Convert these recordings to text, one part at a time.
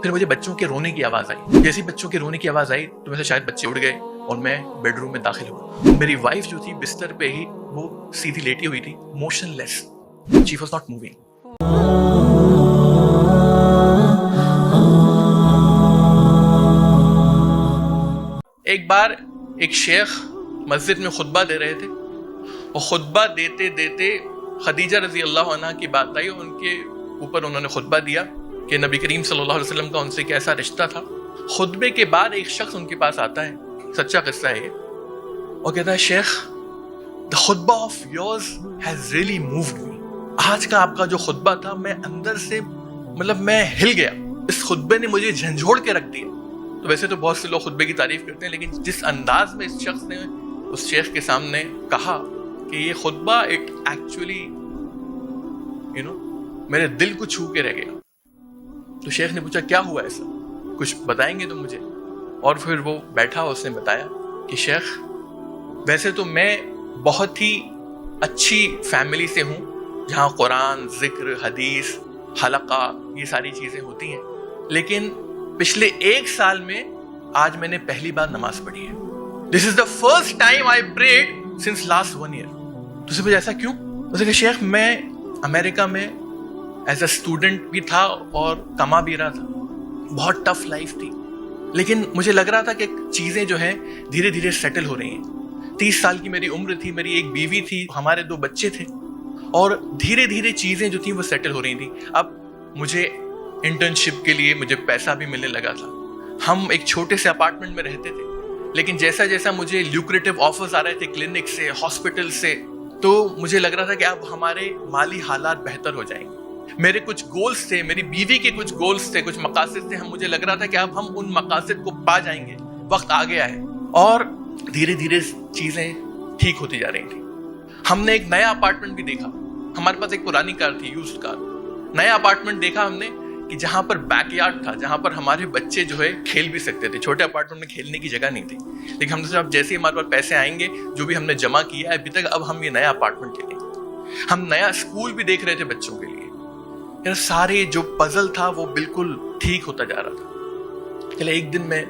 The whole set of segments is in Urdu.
پھر مجھے بچوں کے رونے کی آواز آئی. جیسی بچوں کے رونے کی آواز آئی تو میں سے شاید بچے اڑ گئے اور میں بیڈ روم میں داخل ہوا. میری وائف جو تھی بستر پہ ہی وہ سیدھی لیٹی ہوئی تھی, motion less. She was not moving. ایک بار ایک شیخ مسجد میں خطبہ دے رہے تھے اور خطبہ دیتے دیتے خدیجہ رضی اللہ عنہ کی بات آئی. ان کے اوپر انہوں نے خطبہ دیا کہ نبی کریم صلی اللہ علیہ وسلم کا ان سے کیسا رشتہ تھا. خطبے کے بعد ایک شخص ان کے پاس آتا ہے, سچا قصہ ہے, اور کہتا ہے شیخ the خطبہ of yours has really moved me. آج کا آپ کا جو خطبہ تھا میں اندر سے میں ہل گیا. اس خطبے نے مجھے جھنجھوڑ کے رکھ دیا. تو ویسے تو بہت سے لوگ خطبے کی تعریف کرتے ہیں, لیکن جس انداز میں اس شخص نے اس شیخ کے سامنے کہا کہ یہ خطبہ اٹ ایکچولی میرے دل کو چھو کے رہ گیا. تو شیخ نے پوچھا کیا ہوا ایسا, کچھ بتائیں گے تو مجھے. اور پھر وہ بیٹھا, اس نے بتایا کہ شیخ ویسے تو میں بہت ہی اچھی فیملی سے ہوں جہاں قرآن, ذکر, حدیث, حلقہ یہ ساری چیزیں ہوتی ہیں, لیکن پچھلے 1 سال میں آج میں نے پہلی بار نماز پڑھی ہے. This is the first time I prayed since last 1 year. تو سے مجھے ایسا کیوں؟ اسے کہ شیخ میں امریکہ میں ایز اے اسٹوڈنٹ بھی تھا اور کما بھی رہا تھا. بہت ٹف لائف تھی, لیکن مجھے لگ رہا تھا کہ چیزیں جو ہیں دھیرے دھیرے سیٹل ہو رہی ہیں. 30 سال کی میری عمر تھی, میری ایک بیوی تھی, ہمارے 2 بچے تھے, اور دھیرے دھیرے چیزیں جو تھیں وہ سیٹل ہو رہی تھیں. اب مجھے انٹرنشپ کے لیے مجھے پیسہ بھی ملنے لگا تھا. ہم ایک چھوٹے سے اپارٹمنٹ میں رہتے تھے, لیکن جیسا جیسا مجھے لیوکریٹو آفرز آ رہے تھے کلینک سے, ہاسپٹل سے, تو مجھے لگ رہا تھا کہ اب ہمارے مالی حالات بہتر ہو جائیں گے. میرے کچھ گولز تھے, میری بیوی کے کچھ گولز تھے, کچھ مقاصد تھے. مجھے لگ رہا تھا کہ اب ہم ان مقاصد کو پا جائیں گے, وقت آ گیا ہے. اور دھیرے دھیرے چیزیں ٹھیک ہوتی جا رہی تھیں. ہم نے ایک نیا اپارٹمنٹ بھی دیکھا. ہمارے پاس ایک پرانی کار تھی, یوزڈ کار. نیا اپارٹمنٹ دیکھا ہم نے کہ جہاں پر بیک یارڈ تھا, جہاں پر ہمارے بچے جو ہے کھیل بھی سکتے تھے. چھوٹے اپارٹمنٹ میں کھیلنے کی جگہ نہیں تھی, لیکن ہم نے اب جیسے ہی ہمارے پاس پیسے آئیں گے, جو بھی ہم نے جمع کیا ہے ابھی تک, اب ہم یہ نیا اپارٹمنٹ لے لیں گے. ہم نیا اسکول بھی دیکھ رہے تھے بچوں کے لیے. سارے جو پزل تھا وہ بالکل ٹھیک ہوتا جا رہا تھا. چلے ایک دن میں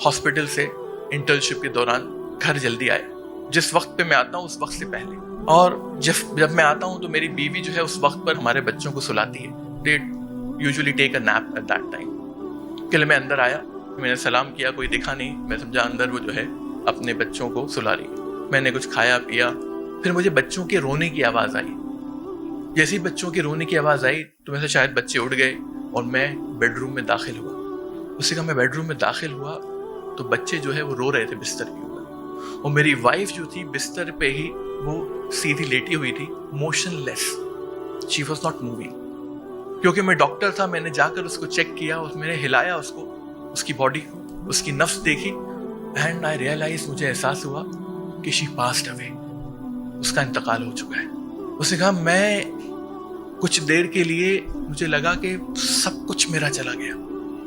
ہاسپٹل سے انٹرنشپ کے دوران گھر جلدی آئے. جس وقت پہ میں آتا ہوں اس وقت سے پہلے, اور جب میں آتا ہوں تو میری بیوی جو ہے اس وقت پر ہمارے بچوں کو سلاتی ہے. They usually take a nap at that time. چلے میں اندر آیا, میں نے سلام کیا, کوئی دکھا نہیں. میں سمجھا اندر وہ جو ہے اپنے بچوں کو سلا رہی ہے. میں نے کچھ کھایا پیا, پھر مجھے بچوں کے رونے کی آواز آئی. جیسی بچوں کے رونے کی آواز آئی تو میں سے شاید بچے اڑ گئے اور میں بیڈ روم میں داخل ہوا. اسی کا میں بیڈ روم میں داخل ہوا تو بچے جو ہے وہ رو رہے تھے بستر کے اوپر, اور میری وائف جو تھی بستر پہ ہی وہ سیدھی لیٹی ہوئی تھی, motion less. She was not moving. کیونکہ میں ڈاکٹر تھا, میں نے جا کر اس کو چیک کیا, میں نے ہلایا اس کو, اس کی باڈی کو, اس کی نفس دیکھی, اینڈ آئی ریئلائز, مجھے احساس ہوا کہ شی پاسڈ اوے. اس کا انتقال ہو چکا ہے. اس نے کہا میں کچھ دیر کے لیے مجھے لگا کہ سب کچھ میرا چلا گیا.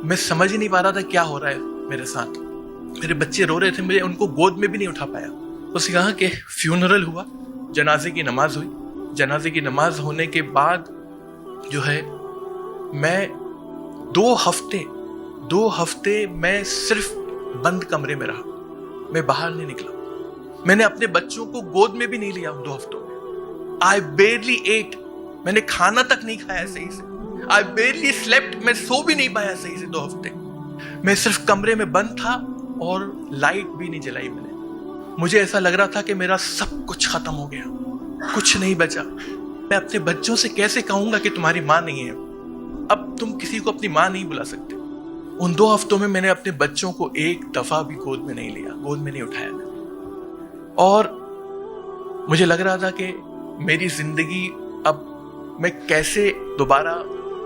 میں سمجھ ہی نہیں پا رہا تھا کیا ہو رہا ہے میرے ساتھ. میرے بچے رو رہے تھے, مجھے ان کو گود میں بھی نہیں اٹھا پایا. اس نے کہا کہ فیونرل ہوا, جنازے کی نماز ہوئی. جنازے کی نماز ہونے کے بعد جو ہے میں 2 ہفتے میں صرف بند کمرے میں رہا. میں باہر نہیں نکلا. میں نے اپنے بچوں کو گود میں بھی نہیں لیا ان 2 ہفتوں میں. I barely ate. میں نے کھانا تک نہیں کھایا صحیح سے. I barely slept. میں سو بھی نہیں پایا صحیح سے 2 ہفتے. میں صرف کمرے میں بند تھا اور لائٹ بھی نہیں جلائی میں نے. مجھے ایسا لگ رہا تھا کہ میرا سب کچھ ختم ہو گیا, کچھ نہیں بچا. میں اپنے بچوں سے کیسے کہوں گا کہ تمہاری ماں نہیں ہے؟ اب تم کسی کو اپنی ماں نہیں بلا سکتے. ان 2 ہفتوں میں نے اپنے بچوں کو ایک دفعہ بھی گود میں نہیں لیا, گود میں نہیں اٹھایا میں. اور مجھے لگ رہا تھا کہ میری زندگی اب میں کیسے دوبارہ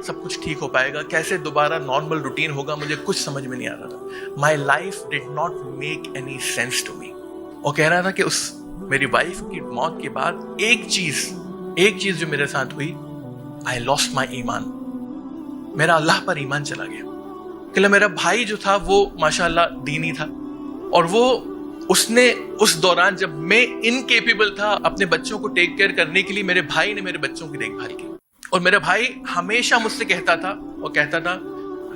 سب کچھ ٹھیک ہو پائے گا, کیسے دوبارہ نارمل روٹین ہوگا, مجھے کچھ سمجھ میں نہیں آ رہا تھا. My life did not make any sense to me. اور کہہ رہا تھا کہ اس میری وائف کی موت کے بعد ایک چیز جو میرے ساتھ ہوئی, آئی لاسٹ مائی ایمان. میرا اللہ پر ایمان چلا گیا. کہ میرا بھائی جو تھا وہ ماشاءاللہ دینی تھا, اور وہ اس نے اس دوران جب میں انکیپیبل تھا اپنے بچوں کو ٹیک کیئر کرنے کے لیے, میرے بھائی نے میرے بچوں کی دیکھ بھال کی. اور میرا بھائی ہمیشہ مجھ سے کہتا تھا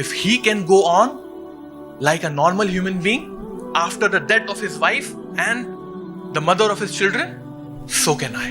if he can go on like a normal human being after the death of his wife and the mother of his children, so can I.